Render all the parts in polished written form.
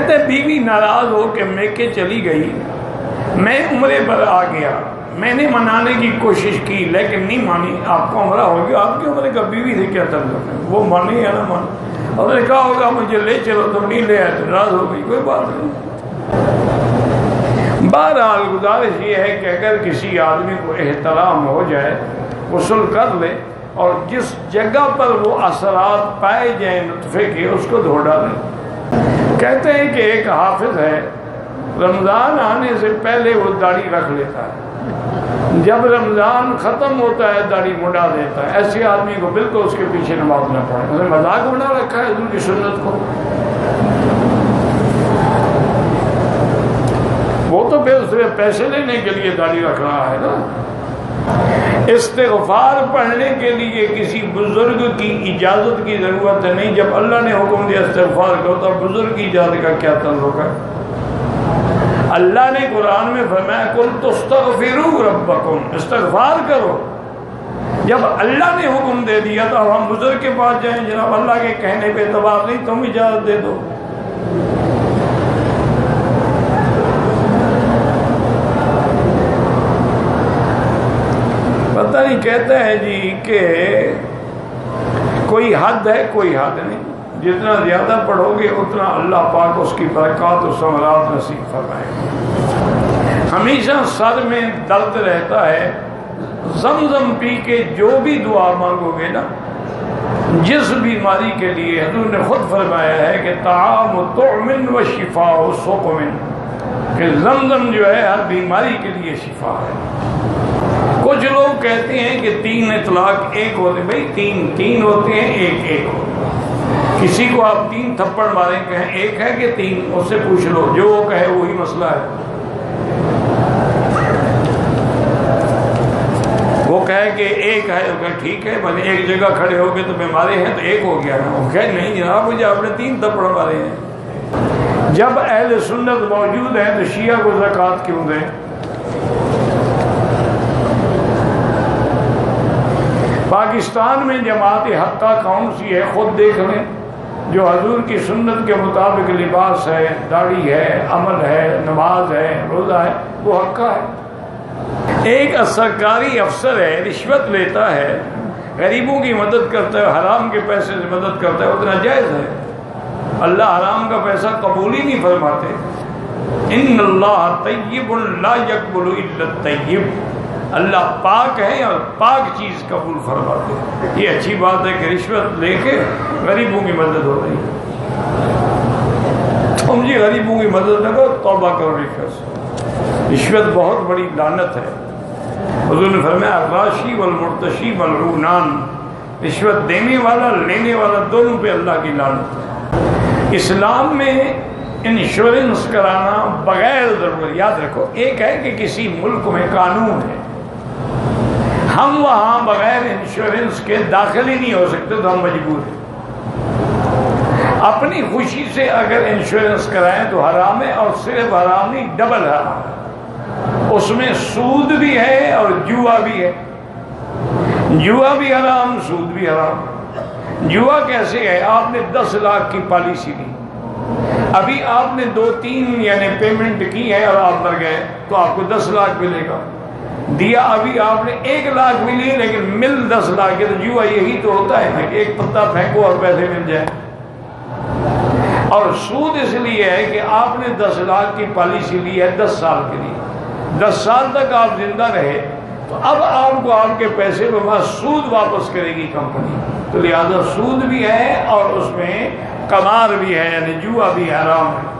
कहते बीवी नाराज हो के मेके चली गई, मैं उम्रे पर आ गया, मैंने मनाने की कोशिश की लेकिन नहीं मानी। आपको उम्रा हो गया, आपकी उम्र का बीवी से क्या तल्लुक है, वो माने या ना माने। और उसने कहा होगा मुझे ले चलो, तुम नहीं ले आए तो नाराज हो गई, कोई बात नहीं। बहरहाल गुजारिश ये है कि अगर किसी आदमी को एहतराम हो जाए, गुस्ल कर ले और जिस जगह पर वो असरात पाए जाए नुतफ़े के, उसको धो डालें। कहते हैं कि एक हाफिज है, रमज़ान आने से पहले वो दाढ़ी रख लेता है, जब रमज़ान ख़त्म होता है दाढ़ी मुड़ा देता है। ऐसे आदमी को बिल्कुल उसके पीछे नमाज न पड़े, उसने मजाक बना रखा है हुज़ूर की सुन्नत को। वो तो फिर उससे पैसे लेने के लिए दाढ़ी रख रहा है ना। इस्तिग़फ़ार पढ़ने के लिए किसी बुजुर्ग की इजाज़त की ज़रूरत नहीं। जब अल्लाह ने हुक्म दिया इस्तिग़फ़ार करो, तो बुजुर्ग की इजाज़त का क्या ताल्लुक है। अल्लाह ने कुरान में फरमाया कुल तस्तग़फ़िरू रब्बकुम, इस्तिग़फ़ार करो। जब अल्लाह ने हुक्म दे दिया तो हम बुजुर्ग के पास जाएं, जनाब अल्लाह के कहने पे एतबार नहीं, तुम इजाज़त दे दो। पता नहीं, कहता है जी कि कोई हद है, कोई हद नहीं। जितना ज़्यादा पढ़ोगे उतना अल्लाह पाक उसकी बरक़ात और समरात नसीब फरमाएगा। हमेशा सर में दर्द रहता है, ज़मज़म पी के जो भी दुआ मांगोगे ना, जिस बीमारी के लिए हुज़ूर ने खुद फरमाया है कि ताआम तुअमिन व शिफा सुक़मिन, कि ज़मज़म जो है हर बीमारी के लिए शिफा है। कुछ लोग कहते हैं कि 3 इतलाक एक होते, भाई 3 होते हैं, एक होते। किसी को आप 3 थप्पड़ मारें, कहें एक है कि 3, उससे पूछ लो, जो वो कहे वही मसला है। वो कहे कि एक है, वो कहे ठीक है, भले एक जगह खड़े हो गए तो बीमारी है तो एक हो गया ना। वो कहे नहीं जनाब, मुझे आपने 3 थप्पड़ मारे हैं। जब अहले सुन्नत मौजूद है तो शिया को ज़कात क्यों दें। पाकिस्तान में जमात हक्का कौन सी है खुद देख लें, जो हजूर की सुन्नत के मुताबिक लिबास है, दाढ़ी है, अमल है, नमाज है, रोज़ा है, वो हक्का है। एक सरकारी अफसर है, रिश्वत लेता है, गरीबों की मदद करता है, हराम के पैसे से मदद करता है, उतना जायज़ है। अल्लाह हराम का पैसा कबूल ही नहीं फरमाते। इन्नल्लाह तय्यिबुन ला यक़बुलु इल्ला तय्यिब, अल्लाह पाक है और पाक चीज़ कबूल फरमाते हैं। ये अच्छी बात है कि रिश्वत लेके गरीबों की मदद हो रही है। तुम जी गरीबों की मदद न करो, तौबा करो रिश्वत से। रिश्वत बहुत बड़ी लानत है। हुज़ूर ने फरमाया राशी वल मुर्तशी मलऊनान, रिश्वत देने वाला लेने वाला दोनों पे अल्लाह की लानत है। इस्लाम में इंश्योरेंस कराना बगैर ज़रूरत, याद रखो, एक है कि किसी मुल्क में कानून है, हम वहाँ बगैर इंश्योरेंस के दाखिल ही नहीं हो सकते, तो हम मजबूर हैं। अपनी खुशी से अगर इंश्योरेंस कराएं तो हराम है, और सिर्फ हराम नहीं, डबल हराम है। उसमें सूद भी है और जुआ भी है। जुआ भी हराम, सूद भी हराम। जुआ कैसे है, आपने 10 लाख की पॉलिसी ली, अभी आपने 2-3 यानी पेमेंट की है और आप मर गए तो आपको 10 लाख मिलेगा। दिया अभी आपने 1 लाख मिली, लेकिन मिल 10 लाख है। तो जुआ यही तो होता है ना कि एक पत्ता फेंको और पैसे मिल जाए। और सूद इसलिए है कि आपने 10 लाख की पॉलिसी ली है 10 साल के लिए, 10 साल तक आप जिंदा रहे, तो अब आपको आपके पैसे पर सूद वापस करेगी कंपनी। तो लिहाजा सूद भी है और उसमें कमार भी है, यानी जुआ भी हराम है।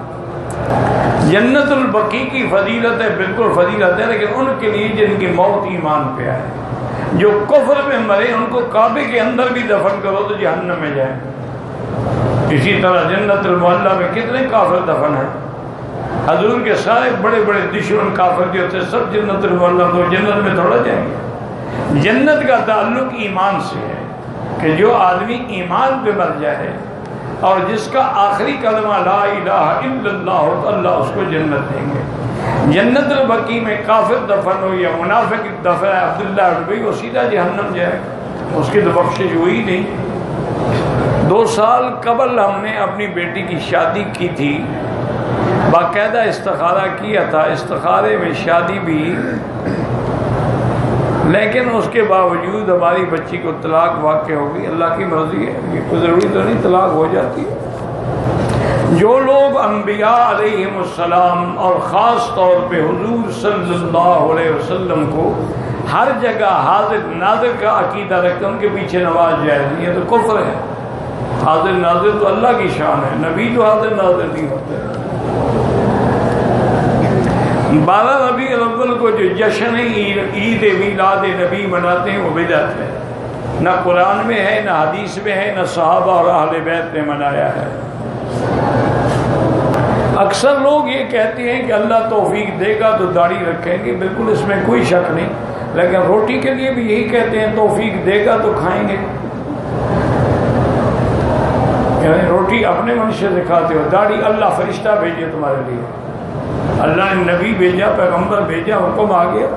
जन्नतुल बकी की फजीलत है, बिल्कुल फजीलत है, लेकिन उनके लिए जिनकी मौत ईमान पे है। जो कुफ्र में मरे उनको काबे के अंदर भी दफन करो तो जहन्नम में जाए। इसी तरह जन्नतुल मुअल्ला में कितने काफिर दफन है। हजूर के सारे बड़े बड़े दुश्मन काफिर जो थे सब जन्नतुल मुअल्ला, तो जन्नत में थोड़ा जाएंगे। जन्नत का ताल्लुक ईमान से है कि जो आदमी ईमान पे मर जाए और जिसका आखिरी कलमा ला इलाहा इल्लल्लाह हो तो अल्लाह उसको जन्नत देंगे। जन्नतुल बकी में काफिर दफन हो या मुनाफिक दफन है अब्दुल्लाह भाई, वो सीधा जहन्नम जाएगा, उसकी तो बख्शिश हुई नहीं। 2 साल कबल हमने अपनी बेटी की शादी की थी बाकायदा इस्तिखारा किया था, इस्तिखारे में शादी भी, लेकिन उसके बावजूद हमारी बच्ची को तलाक वाक़ हो गई। अल्लाह की मर्जी है, ये कोई ज़रूरी तो नहीं तलाक हो जाती है। जो लोग अंबिया अलैहिमुस्सलाम और ख़ास तौर पे हुजूर सल्लल्लाहु अलैहि वसल्लम को हर जगह हाजिर नाजिर का अकीदा रखते हैं, उनके पीछे नमाज जायज़ नहीं है तो कुफ्र है। हाजिर नाजिर तो अल्लाह की शान है, नबी तो हाजिर नाजिर नहीं होते। 12 रबी अव्वल को जो जश्न ईद मीलाद नबी मनाते हैं वो बिदअत है, न कुरान में है, न हदीस में है, न सहाबा और अहले बैत ने मनाया है। अक्सर लोग ये कहते हैं कि अल्लाह तौफीक देगा तो दाढ़ी रखेंगे, बिल्कुल इसमें कोई शक नहीं, लेकिन रोटी के लिए भी यही कहते हैं तौफीक देगा तो खाएंगे। यानी रोटी अपने मन से दिखाते हो, दाढ़ी अल्लाह फरिश्ता भेजे तुम्हारे लिए, अल्लाह ने नबी भेजा, पैगंबर भेजा, हुक्म आ गया।